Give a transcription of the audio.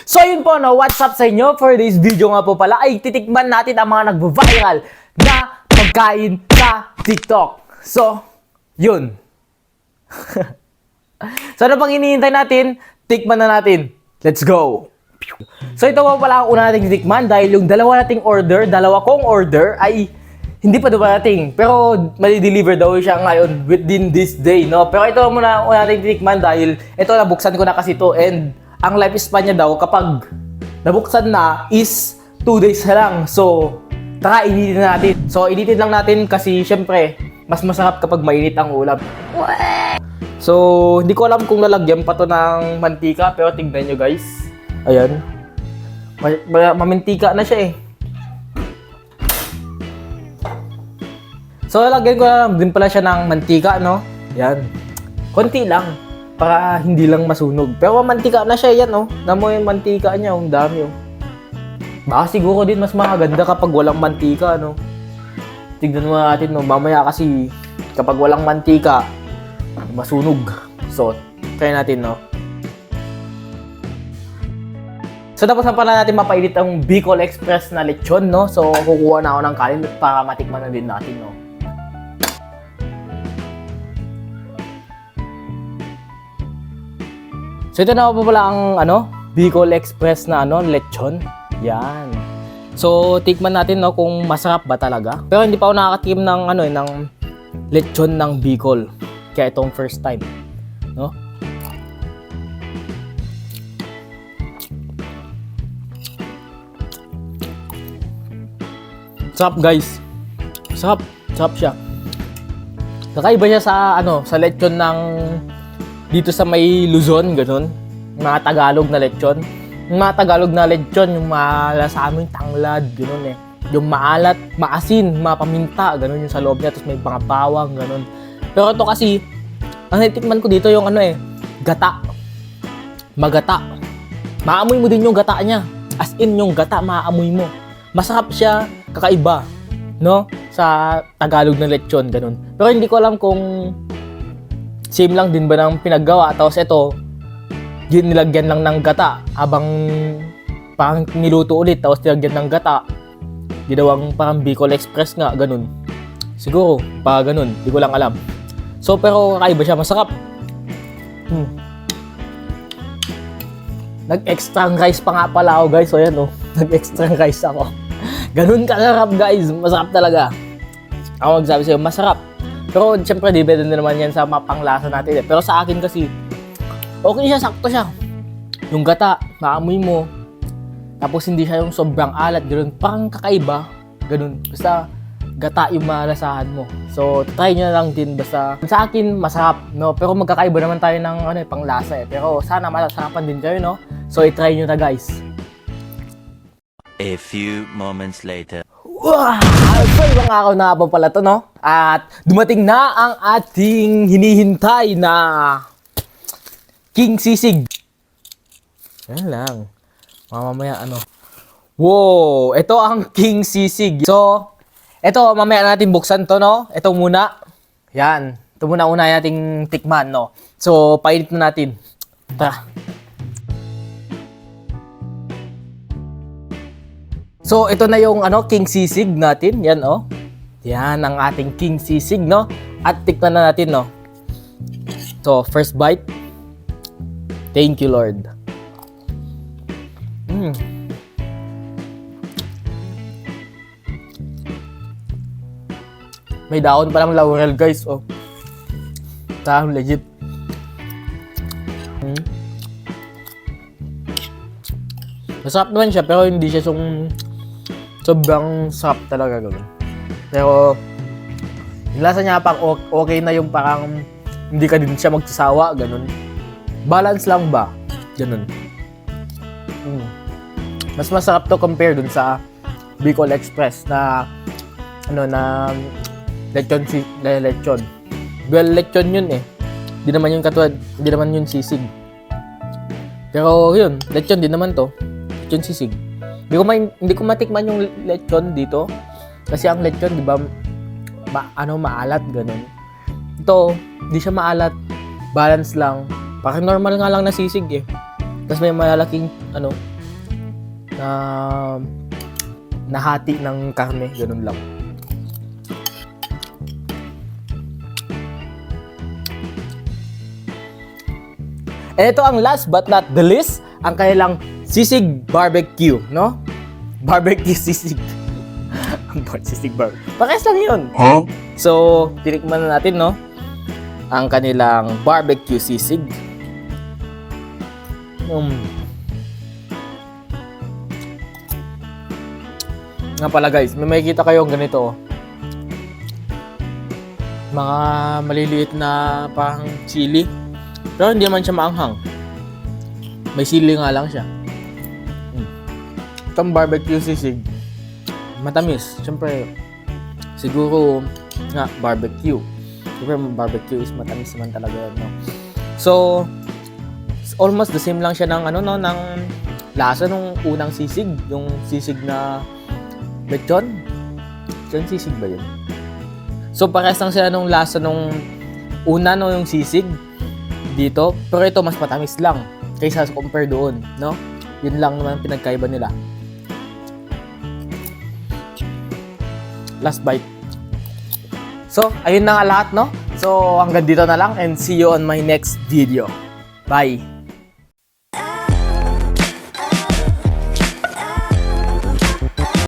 So yun po, no, what's up sa inyo? For this video nga po pala ay titikman natin ang mga nagvo-viral na pagkain sa TikTok. So, yun. So ano pang hinihintay natin? Tikman na natin. Let's go! So ito po pala ang una nating tikman dahil yung dalawa kong order ay hindi pa dumarating. Pero mali-deliver daw siya ngayon within this day, no? Pero ito muna ang una nating tikman dahil ito nabuksan ko na kasi to and ang lifespan niya daw kapag nabuksan na is 2 days na lang. So, tara initin na natin. So, initin lang natin kasi syempre mas masarap kapag mainit ang ulam. So, hindi ko alam kung lalagyan pa to ng mantika pero tignan nyo guys. Ayan. Mamintika na siya eh. So, lalagyan ko na din pala siya ng mantika, no? Yan. Konti lang. Para hindi lang masunog. Pero mantika na siya yan, oh. Namo yung mantika niya, ang dami, oh. Baka siguro din mas maganda kapag walang mantika, no? Tignan mo natin, no? Mamaya kasi kapag walang mantika, masunog. So, try natin, no? So, tapos na pala natin mapainit ang Bicol Express na lechon, no? So, kukuha na ako ng kanin para matikman na din natin, no? So, ito na po pala ang, Bicol Express na, lechon. Yan. So, tikman natin, no, kung masarap ba talaga. Pero hindi pa ako nakakatikim ng, ng lechon ng Bicol. Kaya itong first time, no? Sarap guys. Sarap siya. Kakaiba siya sa sa lechon ng dito sa may Luzon, ganun. Mga Tagalog na lechon. Yung mga Tagalog na lechon, yung sa amin tanglad, ganun eh. Yung maalat, maasin, mapaminta, ganun yung sa loob niya, tapos may mga bawang, ganun. Pero ito kasi, ang natikman ko dito yung gata. Magata. Maamoy mo din yung gata niya. As in, yung gata, maamoy mo. Masarap siya, kakaiba, no? Sa Tagalog na lechon, ganun. Pero hindi ko alam kung same lang din ba ng pinaggawa. Tapos ito, nilagyan lang ng gata habang parang niluto ulit. Tapos nilagyan ng gata. Ginawang parang Bicol Express nga, ganun. Siguro, pa ganun. Hindi ko lang alam. So, pero kakaiba siya. Masarap. Nag-extra rice pa nga pala ako, guys. So, yan, oh. Nag-extra rice ako. Ganun kasarap, guys. Masarap talaga. Ako magsabi sa'yo, masarap. Pero, siyempre, depende na naman yan sa mapanglasa natin. Pero sa akin kasi, okay siya, sakto siya. Yung gata, maamoy mo. Tapos, hindi siya yung sobrang alat. Ganun, parang kakaiba. Ganun. Basta, gata yung malasahan mo. So, try nyo na lang din. Basta, sa akin, masarap, no? Pero magkakaiba naman tayo ng panglasa, eh. Pero, sana masarapan din kayo, no? So, i-try nyo na, guys. A few moments later. Wow! So, ibang araw na pa pala to, no? At dumating na ang ating hinihintay na King Sisig. Yan lang. Mamaya Wow! Ito ang King Sisig. So, ito mamaya natin buksan to, no? Ito muna. Yan. Ito muna nating tikman, no? So, painit na natin. Tara. So, ito na yung King Sisig natin. Yan, oh. Yan ang ating King Sisig, no? At tikman na natin, no? So, first bite. Thank you, Lord. May daon pa lang laurel, guys, oh. Saan, legit. Masarap naman siya, pero hindi siya sobrang sarap talaga gawin. Pero yung lasa niya pang okay na yung parang hindi ka din siya magsasawa, ganun. Balance lang ba? Ganun. Mas masarap to compare dun sa Bicol Express na na lechon. Well, lechon yun eh. Hindi naman yung katulad, hindi naman yun sisig. Pero yun, lechon din naman to. Lechon sisig. Hindi ko matikman yung lechon dito. Kasi ang lechon, di ba, maalat, ganun. Ito, hindi siya maalat. Balance lang. Parang normal nga lang na sisig eh. Tapos may malalaking, na nahati ng karne, ganun lang. And ito ang last but not the least, ang kanilang sisig barbecue, no? Barbecue sisig. Sisig barbecue. Parehas lang yun. Huh? So, tinikman na natin, no? Ang kanilang barbecue sisig. Nga pala guys, may makikita kayong ganito. Mga maliliit na parang chili. Pero hindi naman siya maanghang. May sili nga lang siya. Itong barbecue sisig, matamis. Siyempre, siguro nga barbecue. Siyempre, barbecue is matamis naman talaga yan, no? So, almost the same lang siya ng ng lasa nung unang sisig, yung sisig na lechon. Lechon sisig ba yun? So, parehas lang sila nung lasa nung una, no, yung sisig dito, pero ito mas matamis lang kaysa compare doon, no? Yun lang naman pinagkaiba nila. Last bite. So, ayun na nga lahat, no? So, hanggang dito na lang and see you on my next video. Bye!